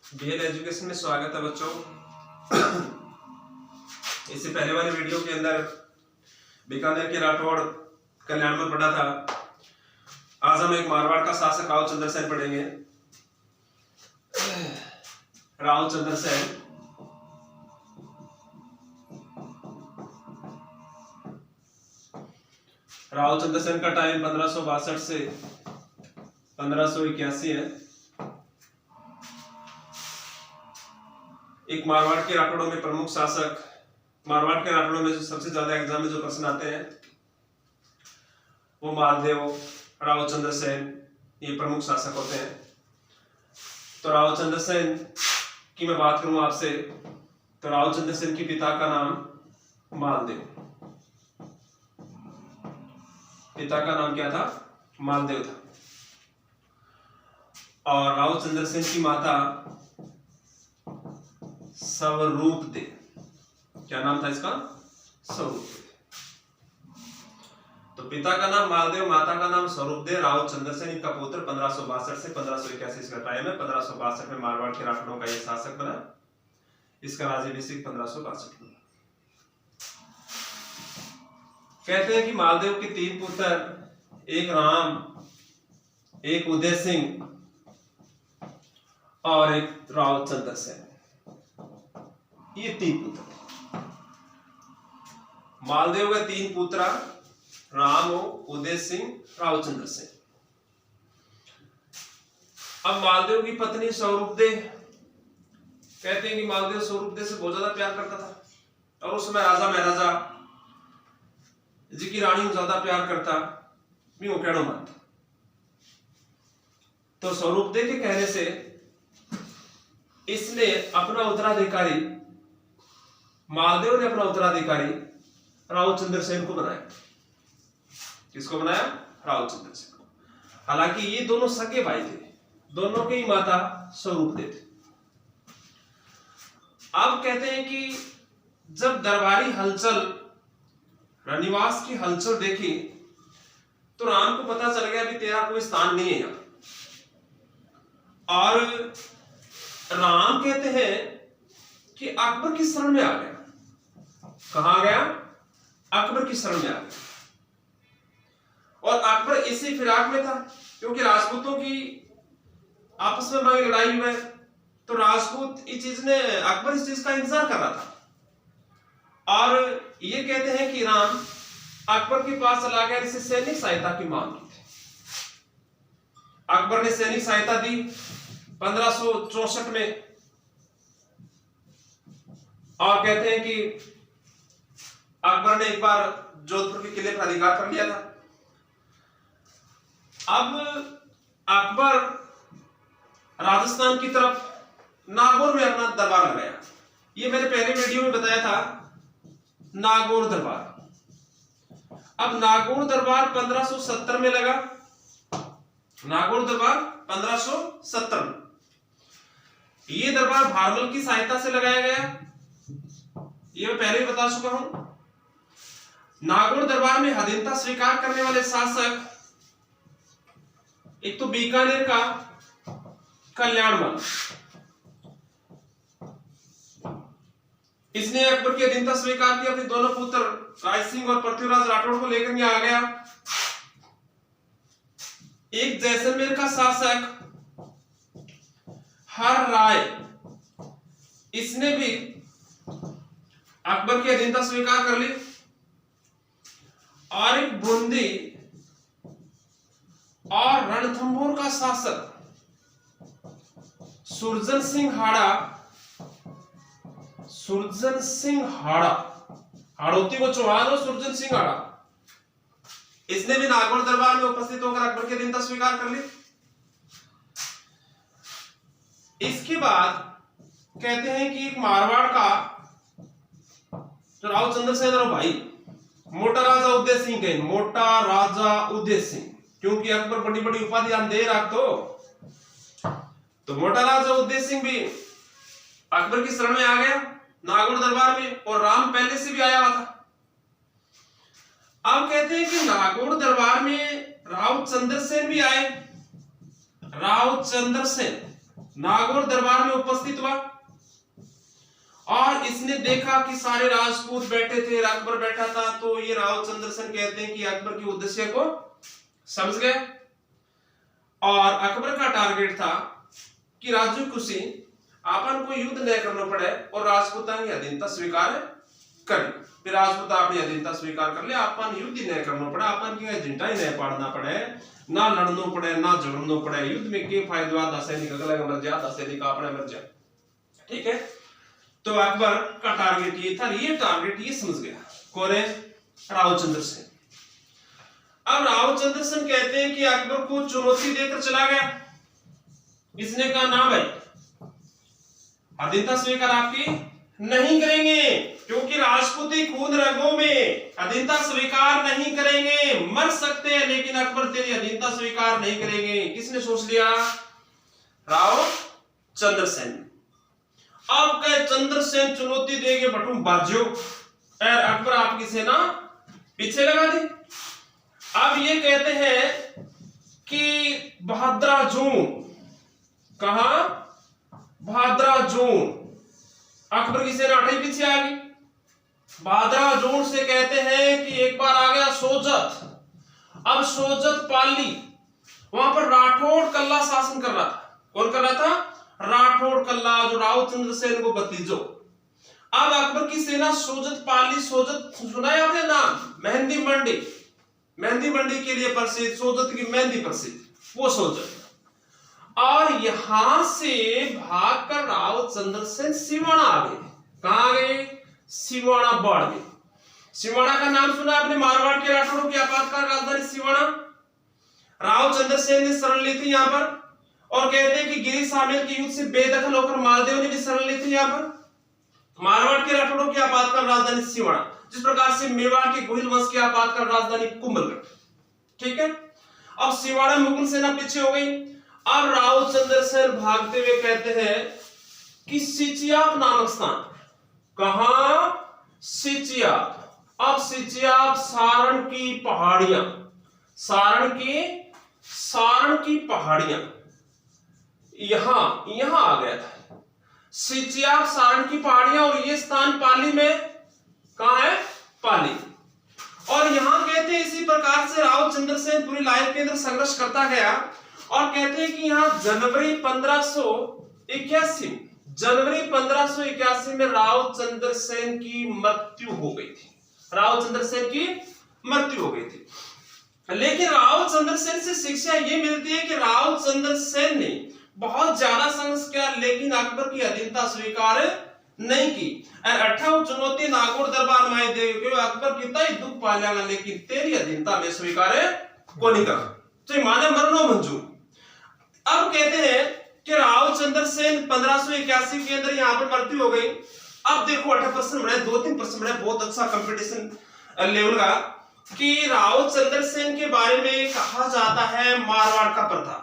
BL education में स्वागत है बच्चों। इससे पहले वाले वीडियो के अंदर बीकानेर के राठौड़ कल्याण में पढ़ा था। आज हम एक मारवाड़ का शासक राव चंद्र सेन पढ़ेंगे। राव चंद्र सेन राव चंद्र सेन का टाइम 1562 से 1581 है। एक मारवाड़ के राठौड़ों में प्रमुख शासक। मारवाड़ के राठौड़ों में सबसे ज्यादा एग्जाम में जो प्रश्न आते हैं वो मालदेव, राव चंद्र सेन, ये प्रमुख शासक होते हैं। तो राव चंद्र सेन की मैं बात करूं आपसे, तो राव चंद्र सेन के पिता का नाम मालदेव, पिता का नाम क्या था? मालदेव था। और राव चंद्र सेन की माता स्वरूपदे, क्या नाम था इसका? स्वरूपदे। तो पिता का नाम मालदेव, माता का नाम स्वरूपदे। राव चंद्र सेन इनका पुत्र 1562 से 1581 इसका टाइम है। 1562 में मारवाड़ के राठौड़ों का ये शासक बना। इसका राज्याभिषेक 1562 में। कहते हैं कि मालदेव के 3 पुत्र, एक राम, एक उदय सिंह और एक राव चंद्र सेन, ये 3 पुत्र थे। मालदेव के 3 पुत्र, राम, उदय सिंह, राव चंद्र सेन। अब मालदेव की पत्नी स्वरूपदे, कहते हैं कि मालदेव स्वरूपदे से बहुत ज्यादा प्यार करता था और उसमें राजा महाराजा जी की रानी ज्यादा प्यार करता, मैं वो कहना मानता। तो स्वरूपदे के कहने से इसने अपना उत्तराधिकारी, मालदेव ने अपना उत्तराधिकारी राव चंद्र सेन को बनाया। किसको बनाया? राव चंद्र सेन को। हालांकि ये दोनों सगे भाई थे, दोनों की माता स्वरूपदे थे। अब कहते हैं कि जब दरबारी हलचल, रनिवास की हलचल देखी तो राम को पता चल गया कि तेरा कोई स्थान नहीं है यहां। और राम कहते हैं कि अकबर की शरण में आ गया। कहां आ गया? अकबर की शरण में आ गया। और अकबर इसी फिराक में था, क्योंकि राजपूतों की आपस में लड़ाई हुई, तो राजपूत इस चीज ने, अकबर इस चीज का इंतजार कर रहा था। और ये कहते हैं कि राम अकबर के पास चला गया, जिससे सैनिक सहायता की मांग की थी। अकबर ने सैनिक सहायता दी 1564 में। और कहते हैं कि अकबर ने एक बार जोधपुर के किले पर अधिकार कर लिया था। अब अकबर राजस्थान की तरफ नागौर में अपना दरबार लगाया। ये मैंने पहले वीडियो में बताया था, नागौर दरबार। अब नागौर दरबार 1570 में लगा। नागौर दरबार 1570 में। ये दरबार भारमल की सहायता से लगाया गया, ये मैं पहले ही बता चुका हूं। नागौर दरबार में अधीनता स्वीकार करने वाले शासक, एक तो बीकानेर का कल्याणमल, इसने अकबर की अधीनता स्वीकार की। अपने दोनों पुत्र राय सिंह और पृथ्वीराज राठौड़ को लेकर यहाँ आ गया। एक जैसलमेर का शासक हर राय, इसने भी अकबर की अधीनता स्वीकार कर ली। और एक बूंदी और रणथंभौर का शासक सुरजन सिंह हाड़ा, सुरजन सिंह हाड़ा, हाड़ौती को चौहान और सुरजन सिंह हाड़ा, इसने भी नागौर दरबार में उपस्थित होकर अकबर की अधीनता स्वीकार कर ली। इसके बाद कहते हैं कि एक मारवाड़ का जो राव चंद्र सेन और भाई मोटा राजा उदय सिंह के, मोटा राजा उदय सिंह, क्योंकि अकबर बड़ी बड़ी उपाधियां दे रहा, तो मोटा राजा उदय सिंह भी अकबर की शरण में आ गया नागौर दरबार में। और राम पहले से भी आया हुआ था। अब कहते हैं कि नागौर दरबार में राव चंद्र सेन भी आए। राव चंद्र सेन नागौर दरबार में उपस्थित हुआ और इसने देखा कि सारे राजपूत बैठे थे, अकबर बैठा था। तो ये राव चंद्र सेन कहते हैं कि अकबर के उद्देश्य को समझ गए और अकबर का टारगेट था कि राजू खुशी आपन को युद्ध न करना पड़े और राजपूतां की अधीनता स्वीकार करे। फिर राजपूत अपनी अधीनता स्वीकार कर ले, आपन युद्ध ही न करना पड़े, आपन की एजेंडा ही न पाड़ना पड़े, ना लड़ना पड़े, ना झगड़ना पड़े। युद्ध में के फायदा, दस सैनिक अगला मर जा, दस सैनिक अपने मर जा। ठीक है, तो अकबर का टारगेट ये था, ये टारगेट ये समझ गया कौन है? राव चंद्र सेन। अब राव चंद्र सेन कहते हैं कि अकबर को चुनौती देकर चला गया। इसने कहा ना भाई, अधीनता स्वीकार आपकी नहीं करेंगे, क्योंकि राजपूती खून रगों में, अधीनता स्वीकार नहीं करेंगे। मर सकते हैं लेकिन अकबर तेरी अधीनता स्वीकार नहीं करेंगे। किसने सोच लिया? राव चंद्र सेन। अब कहे चंद्र सेन चुनौती देंगे बटू बाजियो, और अकबर आपकी सेना पीछे लगा दी। अब ये कहते हैं कि भाद्रा जून, कहा? भाद्रा जून, अकबर की सेना अठे पीछे आ गई। भाद्रा जून से कहते हैं कि एक बार आ गया सोजत। अब सोजत पाली, वहां पर राठौड़ कल्ला शासन कर रहा था। कौन कर रहा था? राठौड़ कल्ला, जो राव चंद्र सेन को भतीजो। अब अकबर की सेना सोजत पाली, सोजत सुना है आपने नाम? मेहंदी मंडी, मेहंदी मंडी के लिए प्रसिद्ध, सोजत की मेहंदी प्रसिद्ध, वो सोजत। और यहां से भागकर राव चंद्र सेन सिवाना आ गए। कहां गए? सिवाना बढ़ गए। सिवाना का नाम सुना आपने? मारवाड़ के राठौड़ों की आपातकाल राजधानी सिवाना। राव चंद्र सेन ने शरण ली थी यहां पर, और कहते हैं कि गिरी सामेल के युद्ध से बेदखल होकर मालदेव ने भी शरण ली थी यहां पर। मारवाड़ के राठौड़ों की आपातकाल राजधानी सिवाना, जिस प्रकार से मेवाड़ के गोहिल वंश की आपातकाल राजधानी कुंभलगढ़। ठीक है, अब सिवाना में मुगल सेना पीछे हो गई। अब राव चंद्र सेन भागते हुए कहते हैं कि सिचियाप नामक स्थान, कहां? सिचियाप। अब सिचियाप सारण की पहाड़ियां, सारण की पहाड़ियां, यहां आ गया था सिचियाप, सारण की पहाड़ियां। और ये स्थान पाली में, कहां है? पाली। और यहां कहते हैं इसी प्रकार से राव चंद्र सेन पूरी लाइफ के अंदर संघर्ष करता गया। और कहते हैं कि यहां जनवरी 1581 में राव चंद्र सेन की मृत्यु हो गई थी। राव चंद्र सेन की मृत्यु हो गई थी। लेकिन राव चंद्र सेन से शिक्षा ये मिलती है कि राव चंद्र सेन ने बहुत ज्यादा संघर्ष किया, लेकिन अकबर की अधीनता स्वीकार नहीं की। और 18 चुनौती नागौर दरबार में दे के अकबर कितना ही दुख पालेगा, लेकिन तेरी अधीनता में स्वीकार को नहीं कर, तो माने मरनो मंजूर। अब कहते हैं कि राव चंद्र सेन 1581 के अंदर यहां पर मृत्यु हो गई। अब देखो 8 प्रश्न बने, 2-3 प्रश्न बने, बहुत अच्छा कंपटीशन लेवल का, कि राव चंद्र सेन के बारे में कहा जाता है मारवाड़ का प्रताप।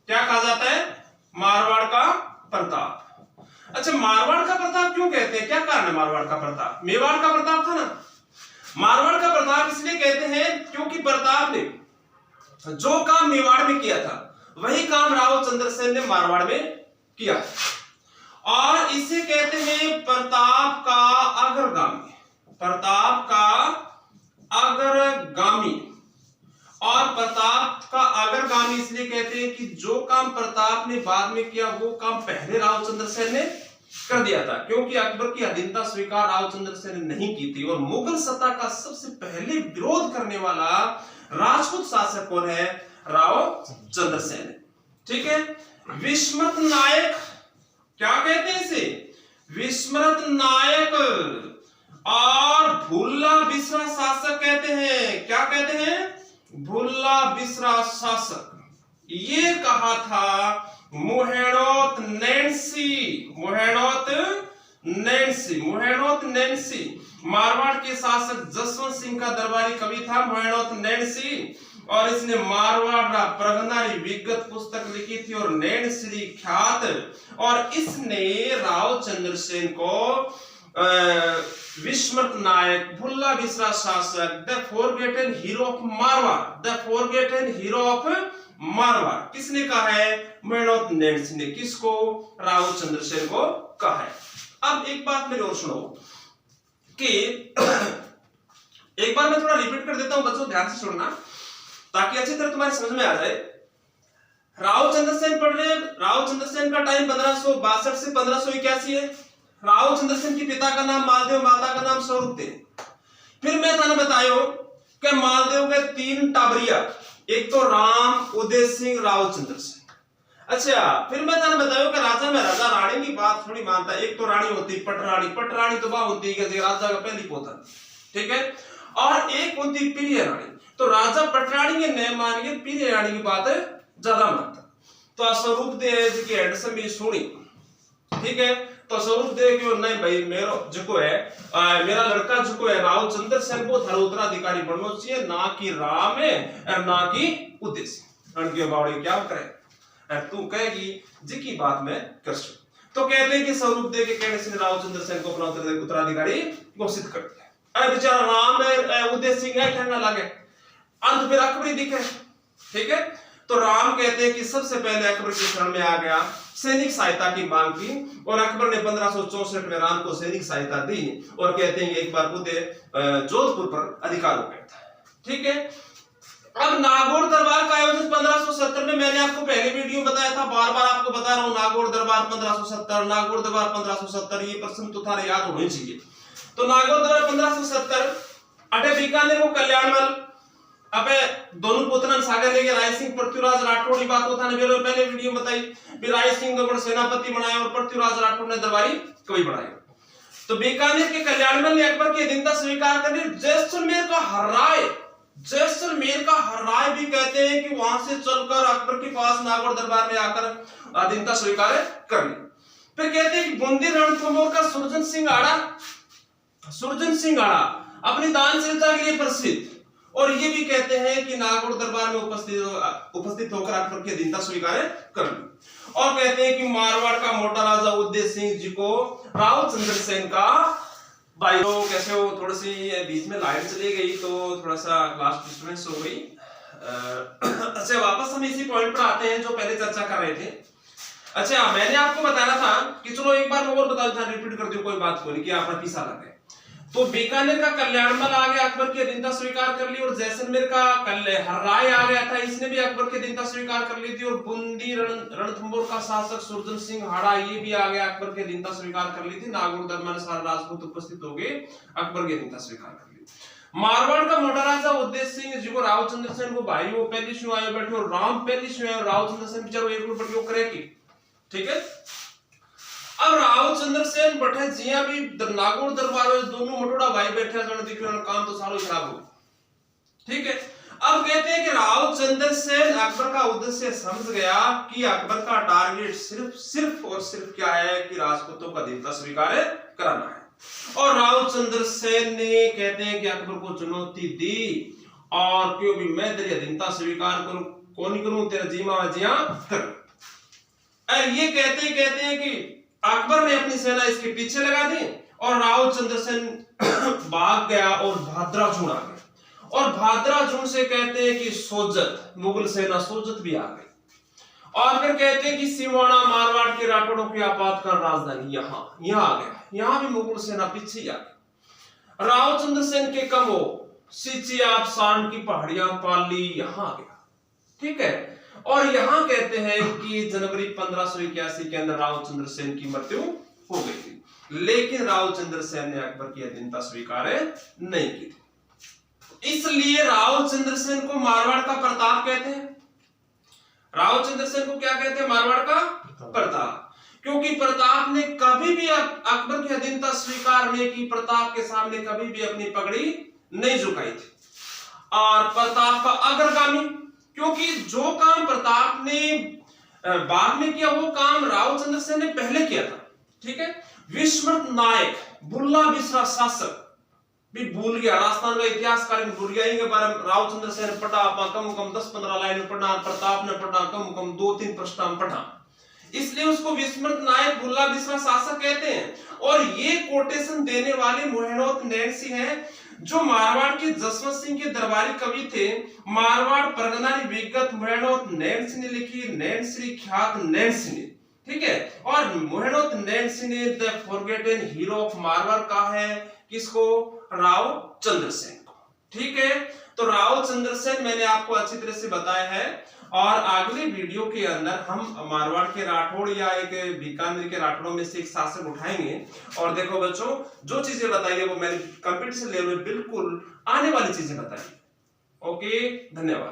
क्या कहा जाता है? मारवाड़ का प्रताप। अच्छा, मारवाड़ का प्रताप क्यों कहते हैं? क्या कारण है मारवाड़ का प्रताप? मेवाड़ का प्रताप था ना। मारवाड़ का प्रताप इसलिए कहते हैं क्योंकि प्रताप ने जो काम मेवाड़ में किया था, वही काम राव चंद्र सेन ने मारवाड़ में किया। और इसे कहते हैं प्रताप का अग्रगामी, प्रताप का अग्रगामी। और प्रताप का अग्रगामी इसलिए कहते हैं कि जो काम प्रताप ने बाद में किया, वो काम पहले राव चंद्र सेन ने कर दिया था, क्योंकि अकबर की अधीनता स्वीकार राव चंद्र सेन ने नहीं की थी। और मुगल सत्ता का सबसे पहले विरोध करने वाला राजपूत शासक कौन है? राव चंद्र सेन। ठीक है, विस्मृत नायक, क्या कहते हैं इसे? विस्मृत नायक और भुल्ला बिसरा शासक कहते हैं। क्या कहते हैं? भुल्ला बिसरा शासक। ये कहा था मोहेनोत नैन्सी, मोहेनोत नैन्सी। मारवाड़ के शासक जसवंत सिंह का दरबारी कवि था मोहेनोत नैन्सी, और इसने मारवाड़ प्रगंधारी विगत पुस्तक लिखी थी और नैन्सी ख्यात। और इसने राव चंद्र सेन को विस्मृत नायक, भुल्ला बिसरा शासक, the forgotten hero of Marwar, the forgotten hero of Marwar. किसने कहा है? मेहनत नैन्सी ने। किसको? राव चंद्रसेन को कहा है। अब एक बात मेरी और सुनो कि एक बार मैं थोड़ा रिपीट कर देता हूं बच्चों, ध्यान से सुनना ताकि अच्छी तरह तुम्हारे समझ में आ जाए। राव चंद्रसेन पढ़ रहे हैं। राव चंद्रसेन का टाइम 1562 से 1581 है। राव चंद्रसेन के पिता का नाम मालदेव, माता का नाम स्वरूप थे। फिर मैं थाने बतायो कि मालदेव के 3 टाबरिया, एक तो राम, उदय सिंह, राव चंद्रसेन। अच्छा, फिर मैं थाने बतायो कि राजा में राजा रानी की बात थोड़ी मानता। एक तो रानी होती पटरानी, पटरानी तो वह होती है कि राजा का पहली पोता, ठीक है, और एक होती प्रिय रानी। तो राजा पटरानी के नहीं मान के प्रिय रानी की बात ज्यादा मानता। तो स्वरूप दे की एडसन भी सुनी, ठीक है। तो स्वरूप दे कि नहीं भाई मेरा जो है मेरा लड़का जो है राव चंद्रसेन को थारा उत्तराधिकारी बनना चाहिए, ना कि राम है और ना कि उदय सिंह। रणकी बावड़ी क्या करे, तू कहेगी जी की बात में कर सकूं। तो कहते हैं कि स्वरूप दे के कहने से राव चंद्रसेन को अपना उत्तराधिकारी घोषित कर दिया। अरे बेचारा राम है उदय सिंह है कहना लगे, अंत फिर अकबरी दिखे, ठीक है। तो राम कहते हैं कि सबसे पहले अकबर की शरण में आ गया, सैनिक सहायता की मांग की और अकबर ने 1564 में राम को सैनिक सहायता दी और कहते हैं एक बार उदय जोधपुर पर अधिकार हो गया था, ठीक है। अब नागौर दरबार का आयोजन 1570 में मैंने आपको पहले वीडियो में बताया था, बार बार आपको बता रहा हूं। नागौर दरबार 1570, नागौर दरबार 1570, ये प्रश्न तो थारे याद होने चाहिए। तो नागौर दरबार 1570 अटे बीकानेर को कल्याणमल अबे दोनों पुत्रन सागर लेके राय सिंह पृथ्वीराज राठौड़ की बात होता ने पहले वीडियो में बताई भी राय सिंह को सेनापति बनाया और पृथ्वीराज राठौड़ ने दरबारी कवि बनाया। तो बीकानेर के कल्याणमल ने अकबर की अधीनता स्वीकार कर ली। जैसलमेर का हर्राय भी कहते हैं कि वहां से चलकर अकबर के पास नागौर दरबार में आकर अधीनता स्वीकार कर ली। फिर कहते हैं कि बूंदी रणथंभौर का सुरजन सिंह आड़ा अपनी दानशीलता के लिए प्रसिद्ध, और ये भी कहते हैं कि नागौर दरबार में उपस्थित होकर अकबर की अधीनता स्वीकार कर ली। और कहते हैं कि मारवाड़ का मोटा राजा उदय सिंह जी को राव चंद्रसेन का भाई। तो कैसे हो, थोड़ी सी बीच में लाइट चली गई तो थोड़ा सा क्लास डिस्टर्बेंस हो गई। अच्छा, वापस हम इसी पॉइंट पर आते हैं जो पहले चर्चा कर रहे थे। अच्छा, मैंने आपको बताया था कि चलो एक बार मैं और बता दूं, रिपीट कर दूं, कोई बात को नहीं कि आपने पीछा लगे। तो बीकानेर का कल्याणमल आ गया, अकबर की अधीनता स्वीकार कर ली, और जैसलमेर का हर्राय आ गया था, इसने भी अकबर की अधीनता स्वीकार कर ली थी, और बूंदी रणथंभौर का शासक सुरजन सिंह हाड़ा ये भी आ गया, अकबर की अधीनता स्वीकार कर ली थी। नागौर दरबार में सारे राजपूत उपस्थित हो गए, अकबर की अधीनता स्वीकार कर ली। मारवाड़ का मोटा राजा उदय सिंह जी को राव चंद्रसेन को भाई वो पहली शु आए बैठे, और राम पहली शु आए, राव चंद्रसेन बेचारो एक नंबर योग करेगी, ठीक है। अब राव चंद्रसेन बैठे जिया भी नागौर दरबार में दोनों मटोड़ा भाई बैठे जन दिख रहे काम तो सारो खराब हो, ठीक है। अब कहते हैं कि राव चंद्रसेन अकबर का उद्देश्य समझ गया कि अकबर का टारगेट सिर्फ और सिर्फ क्या है कि राजपूतों का अधीनता स्वीकार कराना है। और राव चंद्रसेन ने कहते हैं कि अकबर को चुनौती दी, और क्यों भी मैं तेरी अधीनता स्वीकार करूं, कौन करूं, तेरा जीमा जिया कर। और ये कहते हैं कि अकबर ने अपनी सेना इसके पीछे लगा दी और राव चंद्रसेन भाग गया और भाद्राचूड़ आ गया, और भाद्राचूड़ से कहते हैं कि सोजत मुगल सेना सोजत भी आ गई। और फिर कहते हैं कि सिवाना मारवाड़ के राठौड़ों की आपातकाल राजधानी यहाँ आ गया, यहाँ भी मुगल सेना पीछे आ गई। राव चंद्रसेन के कमो सिचियाप सांड की पहाड़ियां पाली यहाँ आ गया, ठीक है। और यहाँ कहते हैं कि जनवरी 1581 के अंदर राव चंद्रसेन की मृत्यु हो गई थी, लेकिन राव चंद्रसेन ने अकबर की अधीनता स्वीकार नहीं की थी। इसलिए राव चंद्रसेन को मारवाड़ का प्रताप कहते हैं। राव चंद्रसेन को क्या कहते हैं? मारवाड़ का प्रताप, क्योंकि प्रताप ने कभी भी अकबर की अधीनता स्वीकार नहीं की, प्रताप के सामने कभी भी अपनी पगड़ी नहीं झुकाई थी। और प्रताप का अग्रगामी, क्योंकि जो काम प्रताप ने बाद में किया वो काम राव चंद्रसेन ने पहले किया था, ठीक है। विस्मृत नायक बुल्ला बिसरा शासक भी भूल गया, राजस्थान का इतिहासकार भूल गया, इनके बारे में राव चंद्रसेन ने पढ़ा, कम 10-15 लाइन में पढ़ा, प्रताप ने पढ़ा कम 2-3 पृष्ठ में पढ़ा, इसलिए उसको विस्मृत नायक बुल्ला बिसरा शासक कहते हैं। और ये कोटेशन देने वाले मेहनत नैन्सी हैं, जो मारवाड़ के जसवंत सिंह के दरबारी कवि थे, मारवाड़ परगना विगत मुहैणोत नैन सिंह ने लिखी, नैन श्री ख्यात नैन सिंह, ठीक है। और मुहैणोत नैन सिंह ने the forgotten hero of Marwar कहा है किसको? राव चंद्र सेन को, ठीक है। तो राव चंद्र सेन मैंने आपको अच्छी तरह से बताया है, और अगले वीडियो के अंदर हम मारवाड़ के राठौड़ या एक बीकानेर के राठौड़ों में से एक शासक उठाएंगे। और देखो बच्चों, जो चीजें बताई है वो मैंने कंपटीशन लेवल में बिल्कुल आने वाली चीजें बताई। ओके, धन्यवाद।